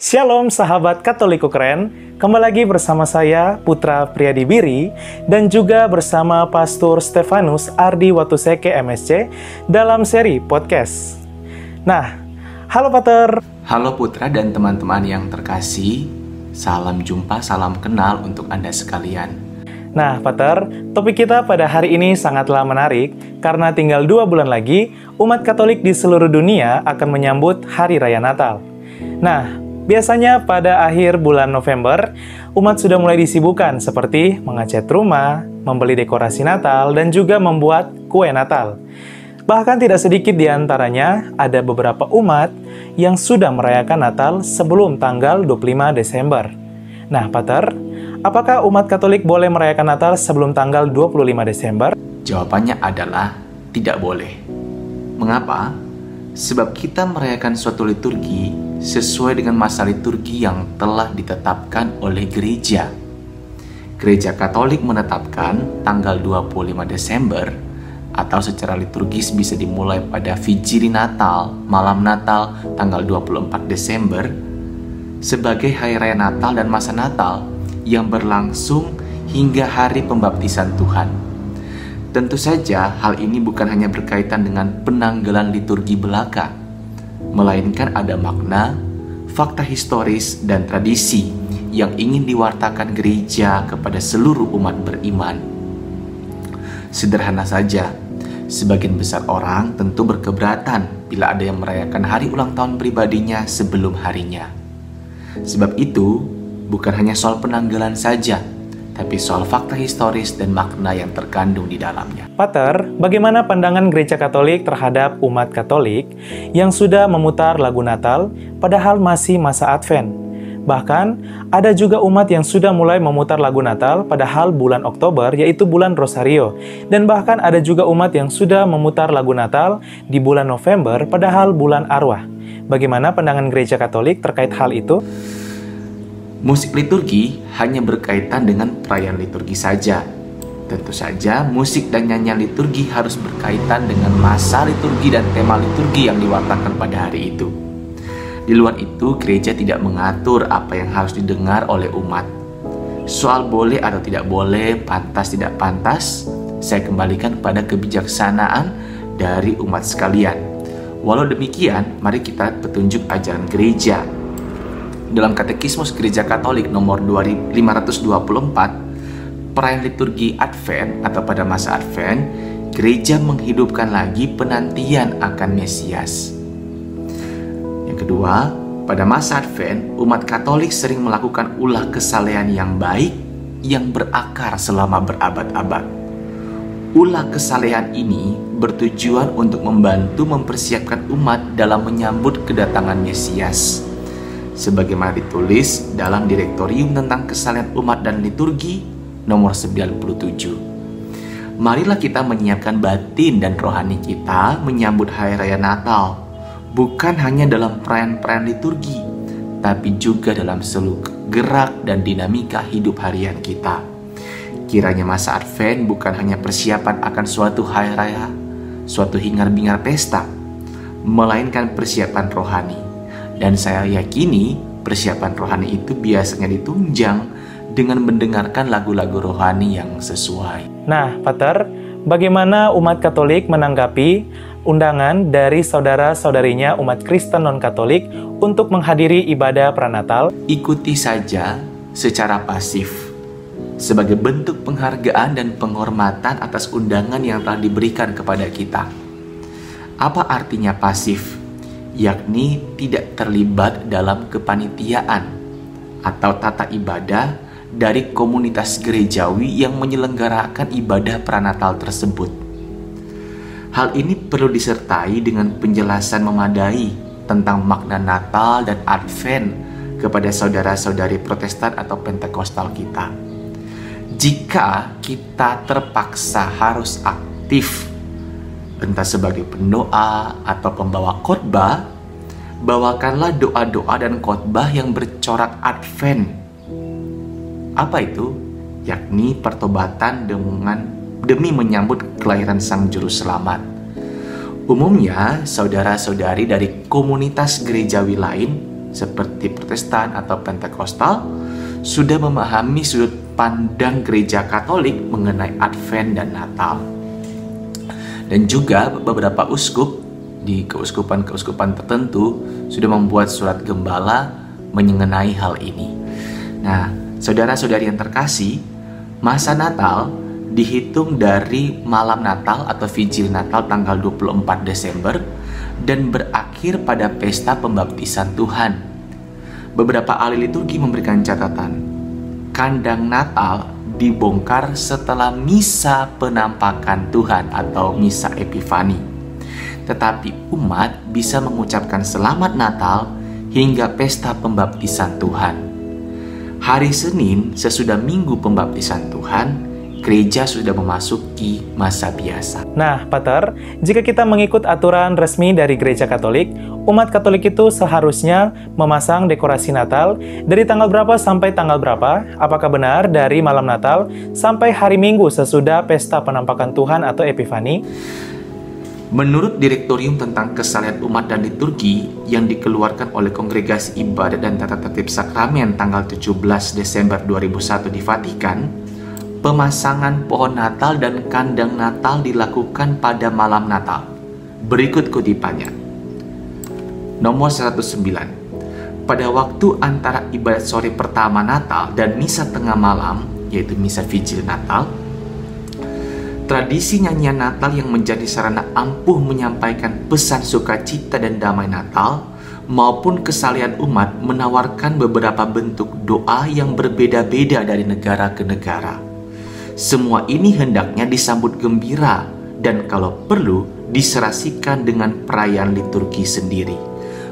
Shalom sahabat Katoliku keren, kembali lagi bersama saya Putra Priadi Biri dan juga bersama Pastor Stefanus Ardi Watuseke MSC dalam seri podcast. Nah, halo Pater. Halo Putra dan teman-teman yang terkasih, salam jumpa, salam kenal untuk Anda sekalian. Nah Pater, topik kita pada hari ini sangatlah menarik karena tinggal 2 bulan lagi umat Katolik di seluruh dunia akan menyambut Hari Raya Natal. Nah, biasanya pada akhir bulan November, umat sudah mulai disibukkan seperti mengecat rumah, membeli dekorasi Natal, dan juga membuat kue Natal. Bahkan tidak sedikit di antaranya ada beberapa umat yang sudah merayakan Natal sebelum tanggal 25 Desember. Nah, Pater, apakah umat Katolik boleh merayakan Natal sebelum tanggal 25 Desember? Jawabannya adalah tidak boleh. Mengapa? Sebab kita merayakan suatu liturgi sesuai dengan masa liturgi yang telah ditetapkan oleh gereja. Gereja Katolik menetapkan tanggal 25 Desember atau secara liturgis bisa dimulai pada Fijri Natal, malam Natal tanggal 24 Desember sebagai Hari Raya Natal dan masa Natal yang berlangsung hingga hari pembaptisan Tuhan. Tentu saja hal ini bukan hanya berkaitan dengan penanggalan liturgi belaka, melainkan ada makna, fakta historis, dan tradisi yang ingin diwartakan gereja kepada seluruh umat beriman. Sederhana saja, sebagian besar orang tentu berkeberatan bila ada yang merayakan hari ulang tahun pribadinya sebelum harinya. Sebab itu, bukan hanya soal penanggalan saja, tapi soal fakta historis dan makna yang terkandung di dalamnya. Pater, bagaimana pandangan Gereja Katolik terhadap umat Katolik yang sudah memutar lagu Natal padahal masih masa Advent? Bahkan, ada juga umat yang sudah mulai memutar lagu Natal padahal bulan Oktober, yaitu bulan Rosario. Dan bahkan ada juga umat yang sudah memutar lagu Natal di bulan November padahal bulan Arwah. Bagaimana pandangan Gereja Katolik terkait hal itu? Musik liturgi hanya berkaitan dengan perayaan liturgi saja. Tentu saja, musik dan nyanyian liturgi harus berkaitan dengan masa liturgi dan tema liturgi yang diwartakan pada hari itu. Di luar itu, gereja tidak mengatur apa yang harus didengar oleh umat. Soal boleh atau tidak boleh, pantas tidak pantas, saya kembalikan pada kebijaksanaan dari umat sekalian. Walau demikian, mari kita petunjuk ajaran gereja. Dalam Katekismus Gereja Katolik nomor 524, perayaan liturgi Advent atau pada masa Advent, gereja menghidupkan lagi penantian akan Mesias. Yang kedua, pada masa Advent, umat Katolik sering melakukan ulah kesalehan yang baik yang berakar selama berabad-abad. Ulah kesalehan ini bertujuan untuk membantu mempersiapkan umat dalam menyambut kedatangan Mesias. Sebagaimana ditulis dalam Direktorium tentang Kesalehan Umat dan Liturgi nomor 97. Marilah kita menyiapkan batin dan rohani kita menyambut Hari Raya Natal, bukan hanya dalam perayaan-perayaan liturgi, tapi juga dalam seluruh gerak dan dinamika hidup harian kita. Kiranya masa Advent bukan hanya persiapan akan suatu hari raya, suatu hingar-bingar pesta, melainkan persiapan rohani. Dan saya yakini persiapan rohani itu biasanya ditunjang dengan mendengarkan lagu-lagu rohani yang sesuai. Nah, Pater, bagaimana umat Katolik menanggapi undangan dari saudara-saudarinya umat Kristen non-Katolik untuk menghadiri ibadah pranatal? Ikuti saja secara pasif, sebagai bentuk penghargaan dan penghormatan atas undangan yang telah diberikan kepada kita. Apa artinya pasif? Yakni tidak terlibat dalam kepanitiaan atau tata ibadah dari komunitas gerejawi yang menyelenggarakan ibadah pranatal tersebut. Hal ini perlu disertai dengan penjelasan memadai tentang makna Natal dan Advent kepada saudara-saudari Protestan atau Pentekostal kita. Jika kita terpaksa harus aktif, entah sebagai pendoa atau pembawa khotbah, bawakanlah doa-doa dan khotbah yang bercorak Advent. Apa itu? Yakni pertobatan demi menyambut kelahiran Sang Juru Selamat. Umumnya, saudara-saudari dari komunitas gerejawi lain seperti Protestan atau Pentekostal sudah memahami sudut pandang gereja Katolik mengenai Advent dan Natal. Dan juga beberapa uskup di keuskupan-keuskupan tertentu sudah membuat surat gembala mengenai hal ini. Nah, saudara-saudari yang terkasih, masa Natal dihitung dari malam Natal atau Vigil Natal tanggal 24 Desember dan berakhir pada pesta pembaptisan Tuhan. Beberapa ahli liturgi memberikan catatan, kandang Natal dibongkar setelah misa penampakan Tuhan atau misa Epifani. Tetapi umat bisa mengucapkan selamat Natal hingga pesta pembaptisan Tuhan. Hari Senin sesudah minggu pembaptisan Tuhan, gereja sudah memasuki masa biasa. Nah, Pater, jika kita mengikut aturan resmi dari gereja Katolik, umat Katolik itu seharusnya memasang dekorasi Natal dari tanggal berapa sampai tanggal berapa? Apakah benar dari malam Natal sampai hari Minggu sesudah pesta penampakan Tuhan atau Epifani? Menurut Direktorium tentang Kesalian Umat dan Liturgi yang dikeluarkan oleh Kongregasi Ibadat dan Tata Tertib Sakramen tanggal 17 Desember 2001 di Vatikan, pemasangan pohon Natal dan kandang Natal dilakukan pada malam Natal. Berikut kutipannya. Nomor 109. Pada waktu antara ibadat sore pertama Natal dan misa tengah malam, yaitu misa Vigil Natal, tradisi nyanyian Natal yang menjadi sarana ampuh menyampaikan pesan sukacita dan damai Natal maupun kesalian umat menawarkan beberapa bentuk doa yang berbeda-beda dari negara ke negara. Semua ini hendaknya disambut gembira dan kalau perlu diserasikan dengan perayaan liturgi sendiri.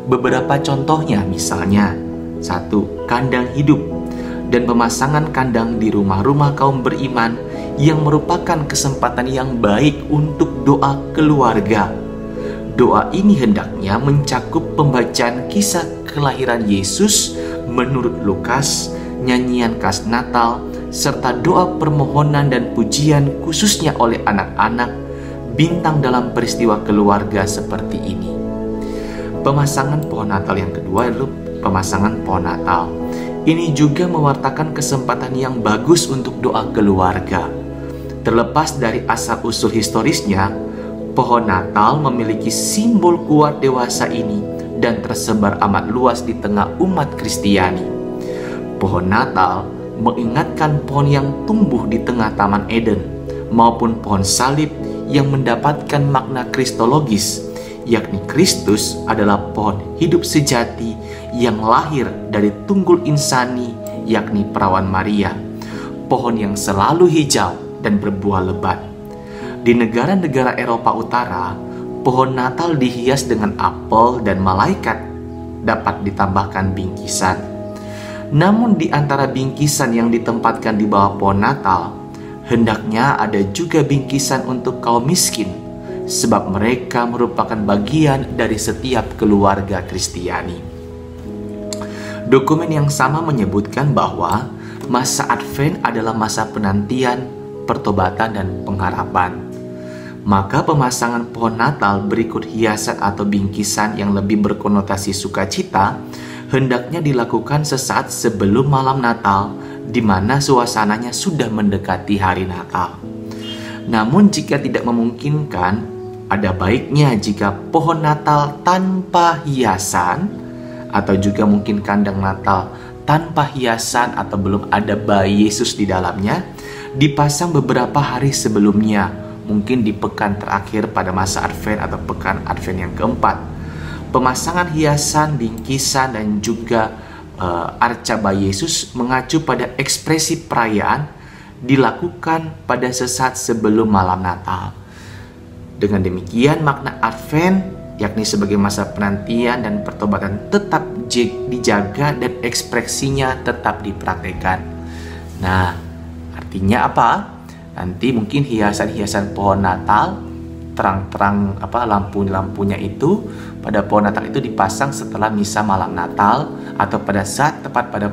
Beberapa contohnya misalnya, 1. Kandang hidup dan pemasangan kandang di rumah-rumah kaum beriman yang merupakan kesempatan yang baik untuk doa keluarga. Doa ini hendaknya mencakup pembacaan kisah kelahiran Yesus menurut Lukas, nyanyian khas Natal, serta doa permohonan dan pujian khususnya oleh anak-anak bintang dalam peristiwa keluarga seperti ini. Pemasangan pohon Natal yang kedua adalah pemasangan pohon Natal. Ini juga mewartakan kesempatan yang bagus untuk doa keluarga. Terlepas dari asal-usul historisnya, pohon Natal memiliki simbol kuat dewasa ini dan tersebar amat luas di tengah umat Kristiani. Pohon Natal mengingatkan pohon yang tumbuh di tengah Taman Eden maupun pohon salib yang mendapatkan makna kristologis, yakni Kristus adalah pohon hidup sejati yang lahir dari tunggul insani, yakni perawan Maria, pohon yang selalu hijau dan berbuah lebat. Di negara-negara Eropa Utara, pohon Natal dihias dengan apel dan malaikat dapat ditambahkan bingkisan. Namun di antara bingkisan yang ditempatkan di bawah pohon Natal, hendaknya ada juga bingkisan untuk kaum miskin, sebab mereka merupakan bagian dari setiap keluarga Kristiani. Dokumen yang sama menyebutkan bahwa masa Advent adalah masa penantian, pertobatan, dan pengharapan. Maka pemasangan pohon Natal berikut hiasan atau bingkisan yang lebih berkonotasi sukacita hendaknya dilakukan sesaat sebelum malam Natal, di mana suasananya sudah mendekati hari Natal. Namun jika tidak memungkinkan, ada baiknya jika pohon Natal tanpa hiasan atau juga mungkin kandang Natal tanpa hiasan atau belum ada bayi Yesus di dalamnya dipasang beberapa hari sebelumnya, mungkin di pekan terakhir pada masa Advent atau pekan Advent yang keempat. Pemasangan hiasan, bingkisan, dan juga arca bayi Yesus mengacu pada ekspresi perayaan dilakukan pada sesaat sebelum malam Natal. Dengan demikian makna Advent, yakni sebagai masa penantian dan pertobatan, tetap dijaga dan ekspresinya tetap dipraktikkan. Nah, artinya apa? Nanti mungkin hiasan-hiasan pohon Natal, terang-terang lampu-lampunya itu pada pohon Natal itu dipasang setelah misa malam Natal atau pada saat tepat pada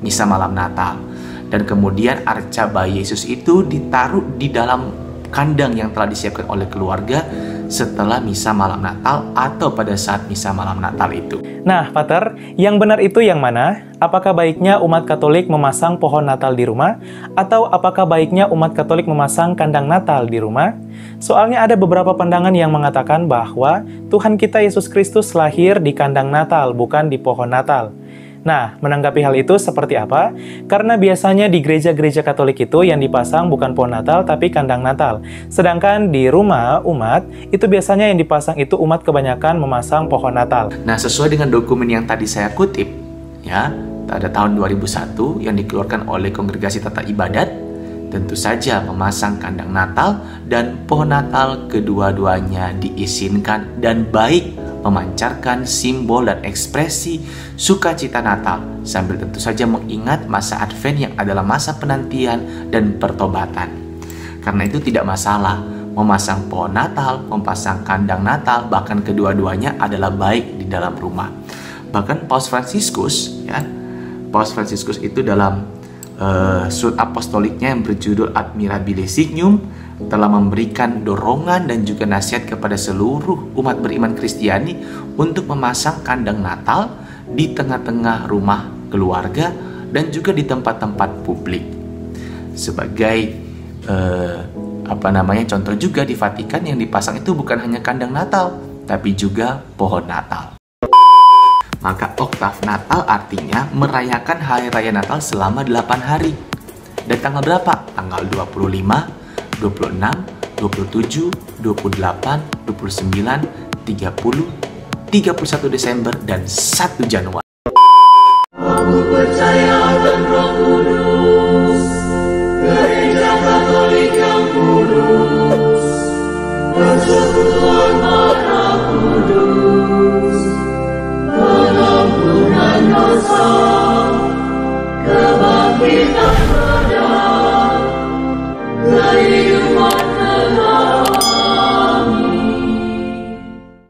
misa malam Natal. Dan kemudian arca bayi Yesus itu ditaruh di dalam kandang yang telah disiapkan oleh keluarga setelah misa malam Natal atau pada saat misa malam Natal itu. Nah, Pater, yang benar itu yang mana? Apakah baiknya umat Katolik memasang pohon Natal di rumah? Atau apakah baiknya umat Katolik memasang kandang Natal di rumah? Soalnya ada beberapa pandangan yang mengatakan bahwa Tuhan kita Yesus Kristus lahir di kandang Natal, bukan di pohon Natal. Nah, menanggapi hal itu seperti apa? Karena biasanya di gereja-gereja Katolik itu yang dipasang bukan pohon Natal, tapi kandang Natal. Sedangkan di rumah umat, itu biasanya yang dipasang itu umat kebanyakan memasang pohon Natal. Nah, sesuai dengan dokumen yang tadi saya kutip, ya, pada tahun 2001 yang dikeluarkan oleh Kongregasi Tata Ibadat, tentu saja memasang kandang Natal dan pohon Natal kedua-duanya diizinkan dan baik memancarkan simbol dan ekspresi sukacita Natal sambil tentu saja mengingat masa Advent yang adalah masa penantian dan pertobatan. Karena itu tidak masalah memasang pohon Natal, memasang kandang Natal, bahkan kedua-duanya adalah baik di dalam rumah. Bahkan Paus Fransiskus, ya, Paus Fransiskus itu dalam surat apostoliknya yang berjudul Admirabile Signum telah memberikan dorongan dan juga nasihat kepada seluruh umat beriman Kristiani untuk memasang kandang Natal di tengah-tengah rumah keluarga dan juga di tempat-tempat publik. Sebagai contoh juga di Vatikan yang dipasang itu bukan hanya kandang Natal, tapi juga pohon Natal. Maka oktav Natal artinya merayakan hari raya Natal selama 8 hari. Dan tanggal berapa? Tanggal 25, 26, 27, 28, 29, 30, 31 Desember, dan 1 Januari. Aku percaya dan Roh Kudus, Gereja Katolik yang kudus, persekutuan Maha Kudus, pengampunan dosa, kebangkitan